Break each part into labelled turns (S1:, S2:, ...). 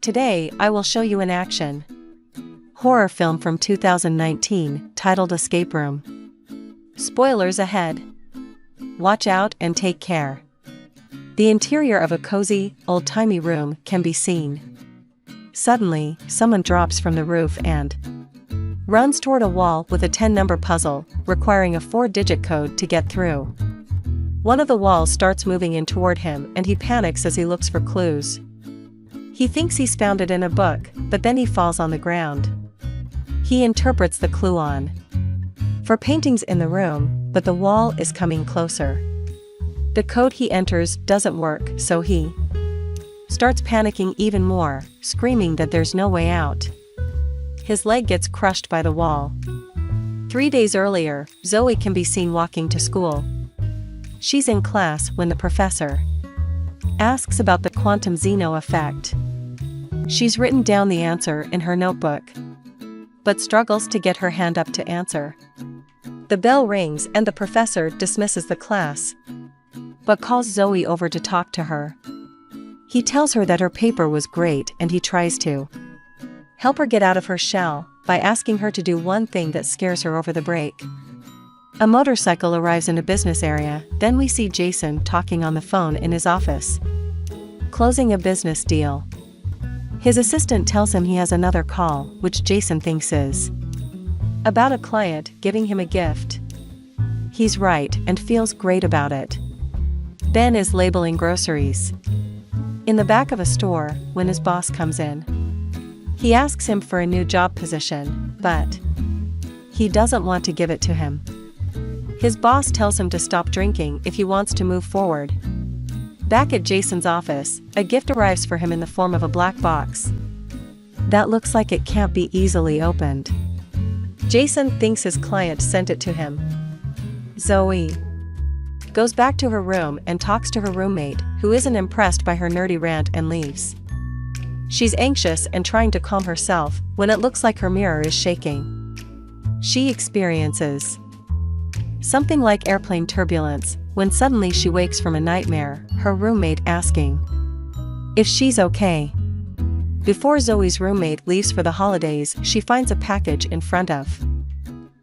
S1: Today, I will show you in action. Horror film from 2019, titled Escape Room. Spoilers ahead. Watch out and take care. The interior of a cozy, old-timey room can be seen. Suddenly, someone drops from the roof and runs toward a wall with a 10-number puzzle, requiring a 4-digit code to get through. One of the walls starts moving in toward him and he panics as he looks for clues. He thinks he's found it in a book, but then he falls on the ground. He interprets the clue on for paintings in the room, but the wall is coming closer. The code he enters doesn't work, so he starts panicking even more, screaming that there's no way out. His leg gets crushed by the wall. 3 days earlier, Zoe can be seen walking to school. She's in class when the professor asks about the quantum Zeno effect. She's written down the answer in her notebook, but struggles to get her hand up to answer. The bell rings and the professor dismisses the class, but calls Zoe over to talk to her. He tells her that her paper was great and he tries to help her get out of her shell by asking her to do one thing that scares her over the break. A motorcycle arrives in a business area, then we see Jason talking on the phone in his office, closing a business deal. His assistant tells him he has another call, which Jason thinks is about a client giving him a gift. He's right and feels great about it. Ben is labeling groceries in the back of a store when his boss comes in. He asks him for a new job position, but he doesn't want to give it to him. His boss tells him to stop drinking if he wants to move forward. Back at Jason's office, a gift arrives for him in the form of a black box that looks like it can't be easily opened. Jason thinks his client sent it to him. Zoe goes back to her room and talks to her roommate, who isn't impressed by her nerdy rant, and leaves. She's anxious and trying to calm herself when it looks like her mirror is shaking. She experiences something like airplane turbulence when suddenly she wakes from a nightmare, her roommate asking if she's okay. Before Zoe's roommate leaves for the holidays, she finds a package in front of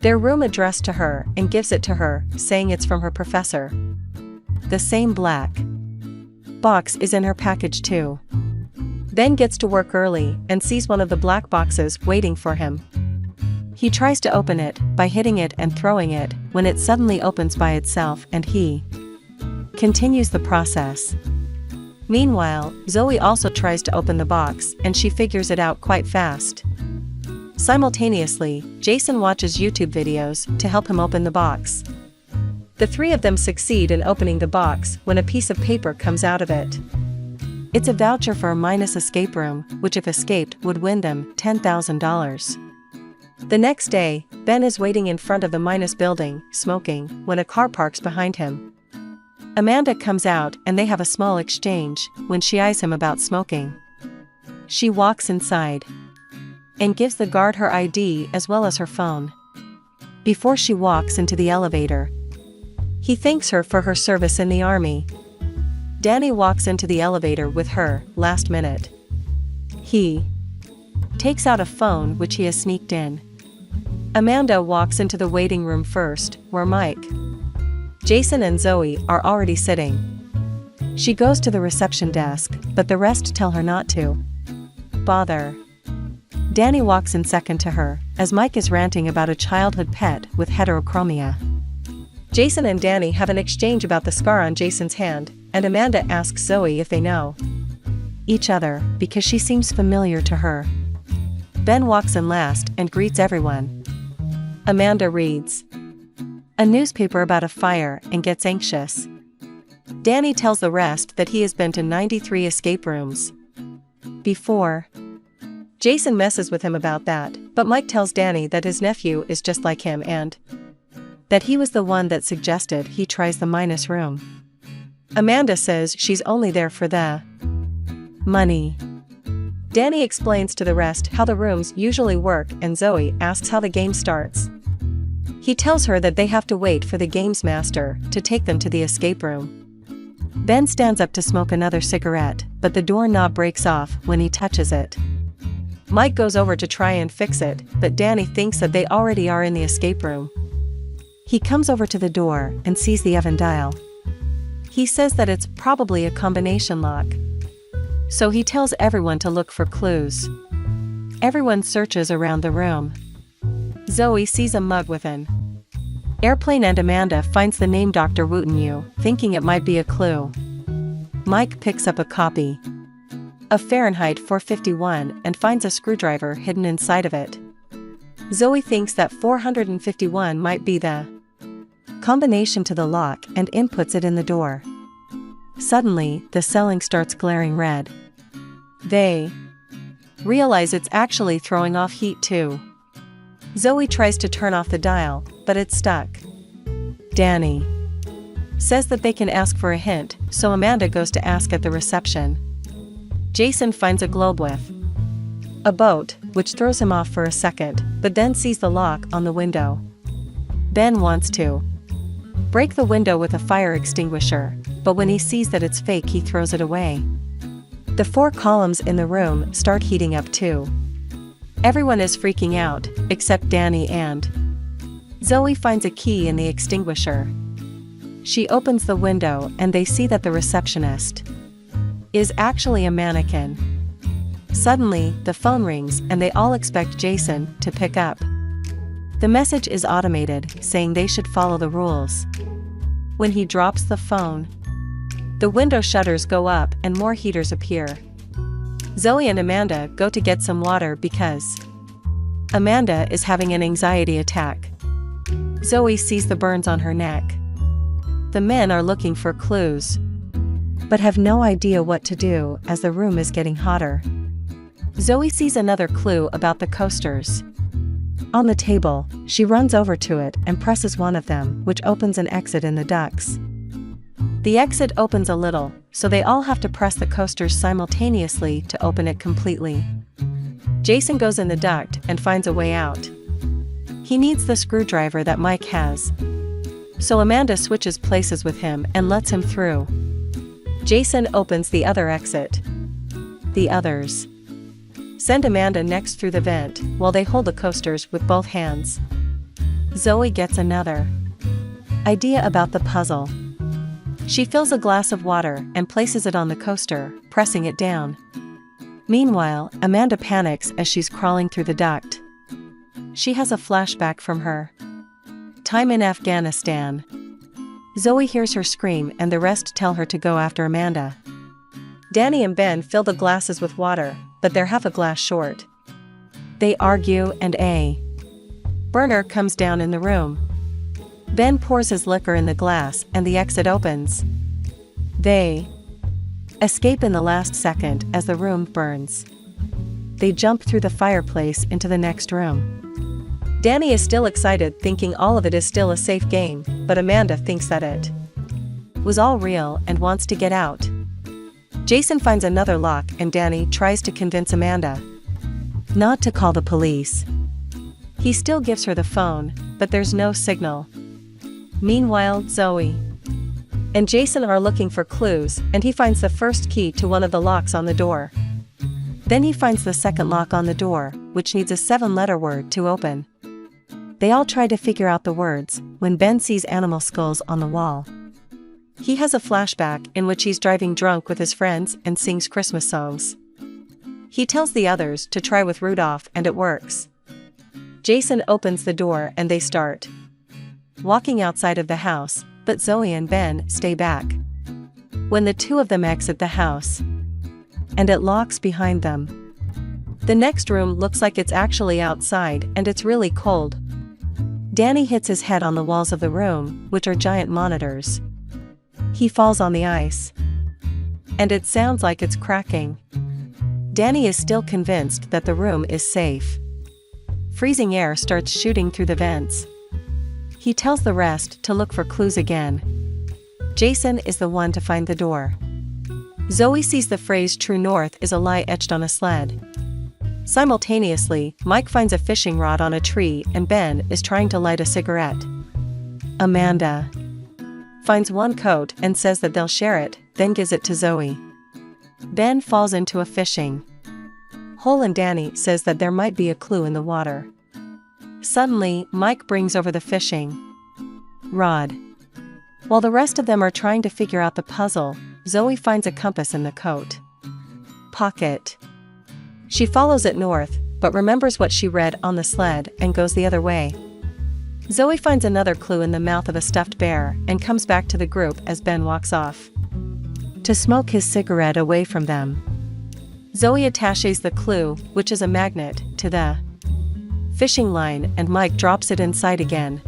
S1: their room addressed to her and gives it to her, saying it's from her professor. The same black box is in her package too. Ben gets to work early and sees one of the black boxes waiting for him. He tries to open it by hitting it and throwing it, when it suddenly opens by itself and he continues the process. Meanwhile, Zoe also tries to open the box and she figures it out quite fast. Simultaneously, Jason watches YouTube videos to help him open the box. The three of them succeed in opening the box when a piece of paper comes out of it. It's a voucher for a minus escape room, which if escaped would win them $10,000. The next day, Ben is waiting in front of the minus building, smoking, when a car parks behind him. Amanda comes out and they have a small exchange when she eyes him about smoking. She walks inside and gives the guard her ID as well as her phone. Before she walks into the elevator, he thanks her for her service in the army. Danny walks into the elevator with her, last minute. He takes out a phone which he has sneaked in. Amanda walks into the waiting room first, where Mike, Jason and Zoe are already sitting. She goes to the reception desk, but the rest tell her not to bother. Danny walks in second to her, as Mike is ranting about a childhood pet with heterochromia. Jason and Danny have an exchange about the scar on Jason's hand, and Amanda asks Zoe if they know each other, because she seems familiar to her. Ben walks in last and greets everyone. Amanda reads a newspaper about a fire and gets anxious. Danny tells the rest that he has been to 93 escape rooms before. Jason messes with him about that, but Mike tells Danny that his nephew is just like him and that he was the one that suggested he tries the minus room. Amanda says she's only there for the money. Danny explains to the rest how the rooms usually work and Zoe asks how the game starts. He tells her that they have to wait for the games master to take them to the escape room. Ben stands up to smoke another cigarette, but the doorknob breaks off when he touches it. Mike goes over to try and fix it, but Danny thinks that they already are in the escape room. He comes over to the door and sees the oven dial. He says that it's probably a combination lock. So he tells everyone to look for clues. Everyone searches around the room. Zoe sees a mug with an airplane and Amanda finds the name Dr. Wootenyu, thinking it might be a clue. Mike picks up a copy of Fahrenheit 451 and finds a screwdriver hidden inside of it. Zoe thinks that 451 might be the combination to the lock and inputs it in the door. Suddenly, the ceiling starts glaring red. They realize it's actually throwing off heat too. Zoe tries to turn off the dial, but it's stuck. Danny says that they can ask for a hint, so Amanda goes to ask at the reception. Jason finds a globe with a boat, which throws him off for a second, but then sees the lock on the window. Ben wants to break the window with a fire extinguisher, but when he sees that it's fake, he throws it away. The 4 columns in the room start heating up too. Everyone is freaking out, except Danny and Zoe finds a key in the extinguisher. She opens the window and they see that the receptionist is actually a mannequin. Suddenly, the phone rings and they all expect Jason to pick up. The message is automated, saying they should follow the rules. When he drops the phone, the window shutters go up and more heaters appear. Zoe and Amanda go to get some water because Amanda is having an anxiety attack. Zoe sees the burns on her neck. The men are looking for clues, but have no idea what to do as the room is getting hotter. Zoe sees another clue about the coasters. On the table, she runs over to it and presses one of them, which opens an exit in the ducts. The exit opens a little, so they all have to press the coasters simultaneously to open it completely. Jason goes in the duct and finds a way out. He needs the screwdriver that Mike has. So Amanda switches places with him and lets him through. Jason opens the other exit. The others send Amanda next through the vent while they hold the coasters with both hands. Zoe gets another idea about the puzzle. She fills a glass of water and places it on the coaster, pressing it down. Meanwhile, Amanda panics as she's crawling through the duct. She has a flashback from her time in Afghanistan. Zoe hears her scream and the rest tell her to go after Amanda. Danny and Ben fill the glasses with water, but they're half a glass short. They argue and a burner comes down in the room. Ben pours his liquor in the glass and the exit opens. They escape in the last second as the room burns. They jump through the fireplace into the next room. Danny is still excited, thinking all of it is still a safe game, but Amanda thinks that it was all real and wants to get out. Jason finds another lock and Danny tries to convince Amanda not to call the police. He still gives her the phone, but there's no signal. Meanwhile, Zoe and Jason are looking for clues, and he finds the first key to one of the locks on the door. Then he finds the second lock on the door, which needs a 7-letter word to open. They all try to figure out the words, when Ben sees animal skulls on the wall. He has a flashback in which he's driving drunk with his friends and sings Christmas songs. He tells the others to try with Rudolph and it works. Jason opens the door and they start walking outside of the house, but Zoe and Ben stay back. When the two of them exit the house, and it locks behind them. The next room looks like it's actually outside and it's really cold. Danny hits his head on the walls of the room, which are giant monitors. He falls on the ice. And it sounds like it's cracking. Danny is still convinced that the room is safe. Freezing air starts shooting through the vents. He tells the rest to look for clues again. Jason is the one to find the door. Zoe sees the phrase "True North is a lie" etched on a sled. Simultaneously, Mike finds a fishing rod on a tree and Ben is trying to light a cigarette. Amanda finds one coat and says that they'll share it, then gives it to Zoe. Ben falls into a fishing hole and Danny says that there might be a clue in the water. Suddenly, Mike brings over the fishing rod. While the rest of them are trying to figure out the puzzle, Zoe finds a compass in the coat pocket. She follows it north, but remembers what she read on the sled and goes the other way. Zoe finds another clue in the mouth of a stuffed bear and comes back to the group as Ben walks off to smoke his cigarette away from them. Zoe attaches the clue, which is a magnet, to the fishing line and Mike drops it inside again.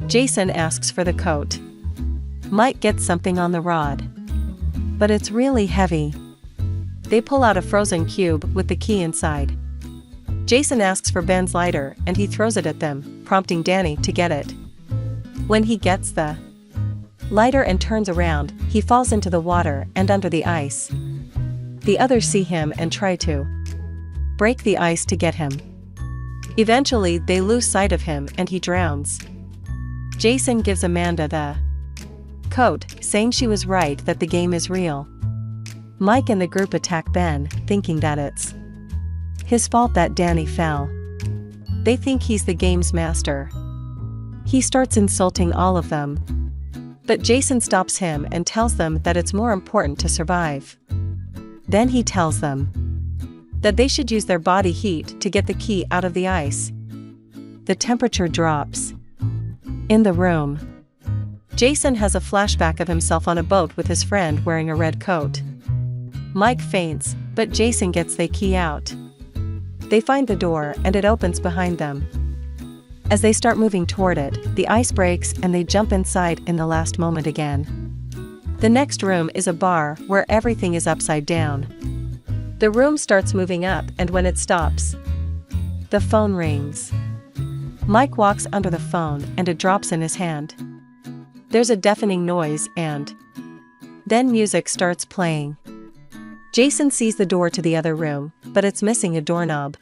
S1: Jason asks for the coat. Mike gets something on the rod, but it's really heavy. They pull out a frozen cube with the key inside. Jason asks for Ben's lighter and he throws it at them, prompting Danny to get it. When he gets the lighter and turns around, he falls into the water and under the ice. The others see him and try to break the ice to get him. Eventually, they lose sight of him and he drowns. Jason gives Amanda the coat, saying she was right that the game is real. Mike and the group attack Ben, thinking that it's his fault that Danny fell. They think he's the game's master. He starts insulting all of them. But Jason stops him and tells them that it's more important to survive. Then he tells them that they should use their body heat to get the key out of the ice. The temperature drops in the room. Jason has a flashback of himself on a boat with his friend wearing a red coat. Mike faints, but Jason gets the key out. They find the door and it opens behind them. As they start moving toward it, the ice breaks and they jump inside in the last moment again. The next room is a bar where everything is upside down. The room starts moving up and when it stops, the phone rings. Mike walks under the phone and it drops in his hand. There's a deafening noise and then music starts playing. Jason sees the door to the other room, but it's missing a doorknob.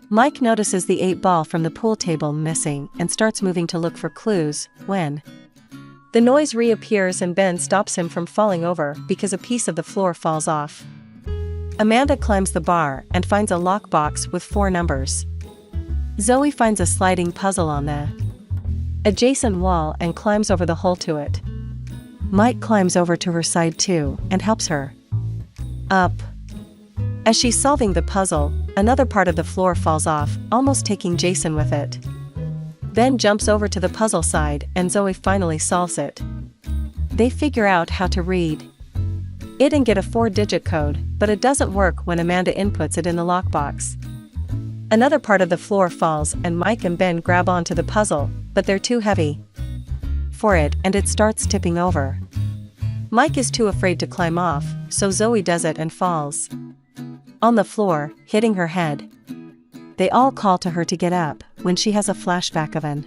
S1: Mike notices the 8-ball from the pool table missing and starts moving to look for clues, when the noise reappears and Ben stops him from falling over because a piece of the floor falls off. Amanda climbs the bar and finds a lockbox with 4 numbers. Zoe finds a sliding puzzle on the adjacent wall and climbs over the hole to it. Mike climbs over to her side too and helps her up. As she's solving the puzzle, another part of the floor falls off, almost taking Jason with it. Ben jumps over to the puzzle side and Zoe finally solves it. They figure out how to read it and get a 4-digit code, but it doesn't work when Amanda inputs it in the lockbox. Another part of the floor falls and Mike and Ben grab onto the puzzle, but they're too heavy for it and it starts tipping over. Mike is too afraid to climb off, so Zoe does it and falls on the floor, hitting her head. They all call to her to get up when she has a flashback of an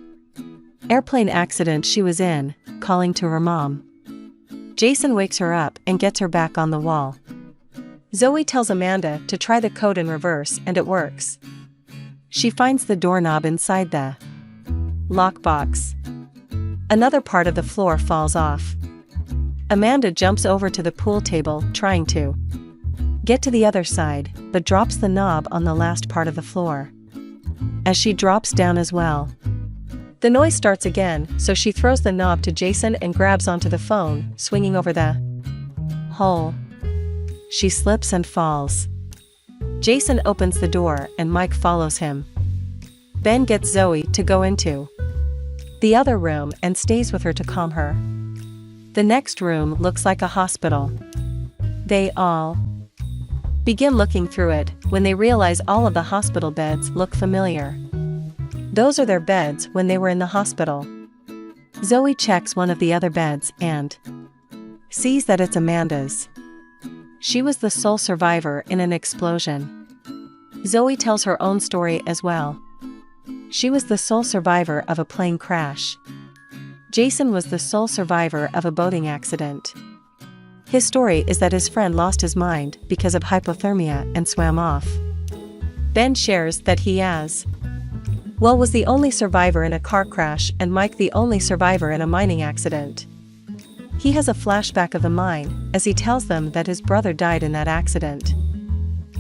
S1: airplane accident she was in, calling to her mom. Jason wakes her up and gets her back on the wall. Zoe tells Amanda to try the code in reverse and it works. She finds the doorknob inside the lockbox. Another part of the floor falls off. Amanda jumps over to the pool table trying to get to the other side, but drops the knob on the last part of the floor. As she drops down as well, the noise starts again, so she throws the knob to Jason and grabs onto the phone, swinging over the hole. She slips and falls. Jason opens the door and Mike follows him. Ben gets Zoe to go into the other room and stays with her to calm her. The next room looks like a hospital. They all begin looking through it when they realize all of the hospital beds look familiar. Those are their beds when they were in the hospital. Zoe checks one of the other beds and sees that it's Amanda's. She was the sole survivor in an explosion. Zoe tells her own story as well. She was the sole survivor of a plane crash. Jason was the sole survivor of a boating accident. His story is that his friend lost his mind because of hypothermia and swam off. Ben shares that he was the only survivor in a car crash and Mike the only survivor in a mining accident. He has a flashback of the mine as he tells them that his brother died in that accident.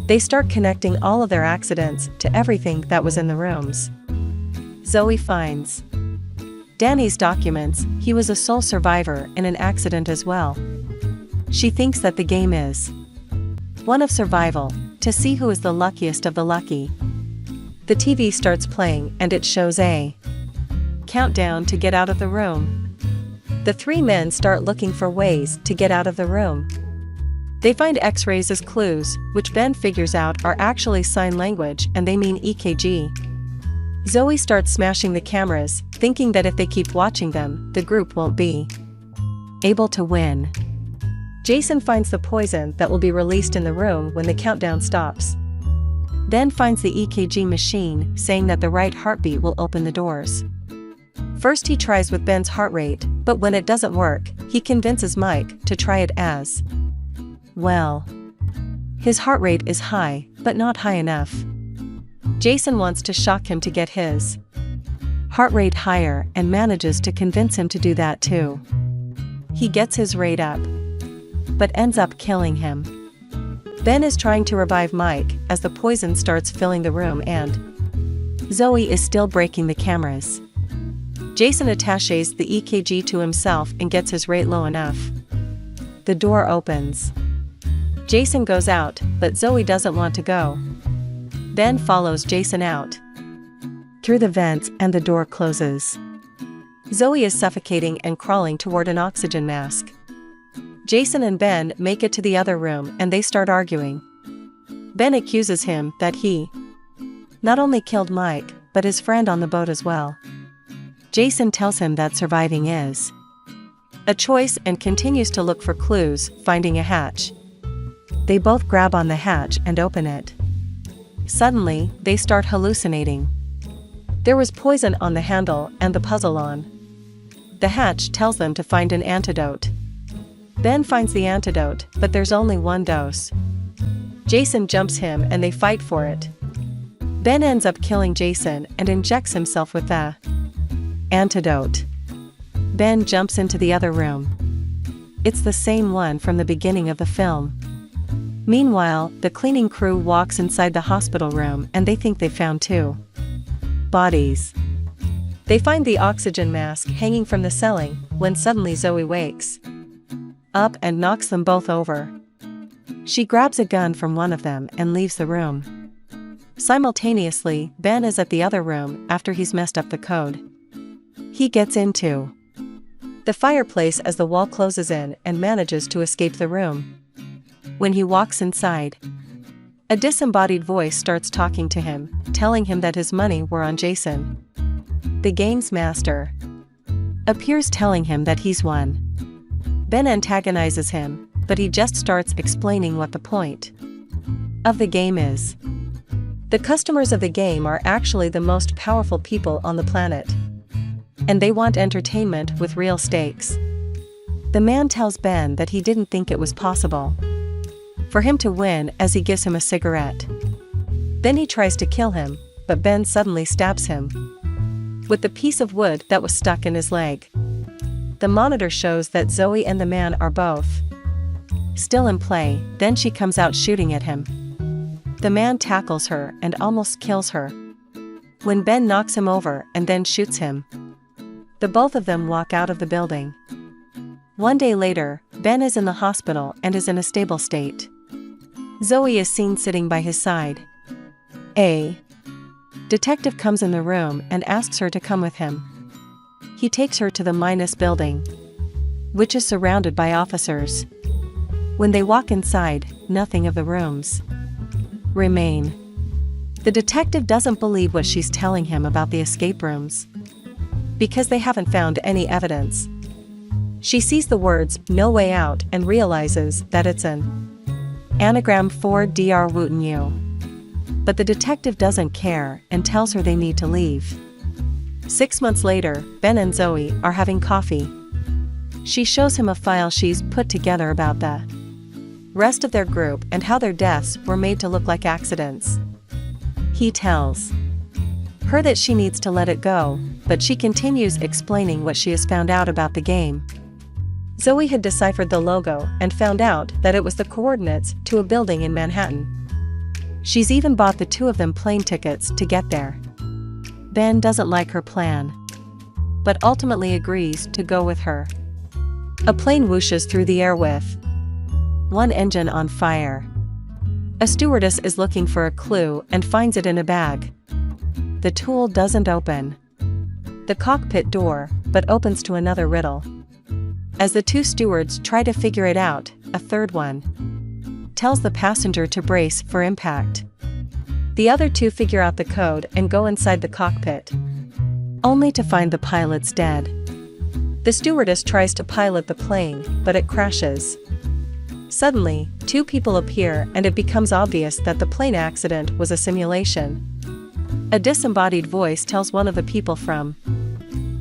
S1: They start connecting all of their accidents to everything that was in the rooms. Zoe finds Danny's documents. He was a sole survivor in an accident as well. She thinks that the game is one of survival, to see who is the luckiest of the lucky. The TV starts playing and it shows a countdown to get out of the room. The three men start looking for ways to get out of the room. They find X-rays as clues, which Ben figures out are actually sign language and they mean EKG. Zoe starts smashing the cameras, thinking that if they keep watching them, the group won't be able to win. Jason finds the poison that will be released in the room when the countdown stops. Ben finds the EKG machine, saying that the right heartbeat will open the doors. First he tries with Ben's heart rate, but when it doesn't work, he convinces Mike to try it as well. His heart rate is high, but not high enough. Jason wants to shock him to get his heart rate higher and manages to convince him to do that too. He gets his rate up, but ends up killing him. Ben is trying to revive Mike as the poison starts filling the room and Zoe is still breaking the cameras. Jason attaches the EKG to himself and gets his rate low enough. The door opens. Jason goes out, but Zoe doesn't want to go. Ben follows Jason out through the vents and the door closes. Zoe is suffocating and crawling toward an oxygen mask. Jason and Ben make it to the other room and they start arguing. Ben accuses him that he not only killed Mike, but his friend on the boat as well. Jason tells him that surviving is a choice and continues to look for clues, finding a hatch. They both grab on the hatch and open it. Suddenly, they start hallucinating. There was poison on the handle and the puzzle on the hatch tells them to find an antidote. Ben finds the antidote, but there's only one dose. Jason jumps him and they fight for it. Ben ends up killing Jason and injects himself with the antidote. Ben jumps into the other room. It's the same one from the beginning of the film. Meanwhile, the cleaning crew walks inside the hospital room and they think they found two bodies. They find the oxygen mask hanging from the ceiling when suddenly Zoe wakes up and knocks them both over. She grabs a gun from one of them and leaves the room. Simultaneously, Ben is at the other room after he's messed up the code. He gets into the fireplace as the wall closes in and manages to escape the room. When he walks inside, a disembodied voice starts talking to him, telling him that his money were on Jason. The game's master appears, telling him that he's won. Ben antagonizes him, but he just starts explaining what the point of the game is. The customers of the game are actually the most powerful people on the planet, and they want entertainment with real stakes. The man tells Ben that he didn't think it was possible for him to win as he gives him a cigarette. Then he tries to kill him, but Ben suddenly stabs him with the piece of wood that was stuck in his leg. The monitor shows that Zoe and the man are both still in play, then she comes out shooting at him. The man tackles her and almost kills her when Ben knocks him over and then shoots him. The both of them walk out of the building. One day later, Ben is in the hospital and is in a stable state. Zoe is seen sitting by his side. A detective comes in the room and asks her to come with him. He takes her to the Minus building, which is surrounded by officers. When they walk inside, nothing of the rooms remain. The detective doesn't believe what she's telling him about the escape rooms, because they haven't found any evidence. She sees the words, "No way out," and realizes that it's an anagram for Dr. Wooten you. But the detective doesn't care and tells her they need to leave. 6 months later, Ben and Zoe are having coffee. She shows him a file she's put together about the rest of their group and how their deaths were made to look like accidents. He tells her that she needs to let it go, but she continues explaining what she has found out about the game. Zoe had deciphered the logo and found out that it was the coordinates to a building in Manhattan. She's even bought the two of them plane tickets to get there. Ben doesn't like her plan, but ultimately agrees to go with her. A plane whooshes through the air with one engine on fire. A stewardess is looking for a clue and finds it in a bag. The tool doesn't open the cockpit door, but opens to another riddle. As the two stewards try to figure it out, a third one tells the passenger to brace for impact. The other two figure out the code and go inside the cockpit, only to find the pilots dead. The stewardess tries to pilot the plane, but it crashes. Suddenly, two people appear and it becomes obvious that the plane accident was a simulation. A disembodied voice tells one of the people from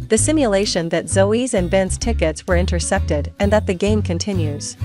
S1: the simulation that Zoe's and Ben's tickets were intercepted and that the game continues.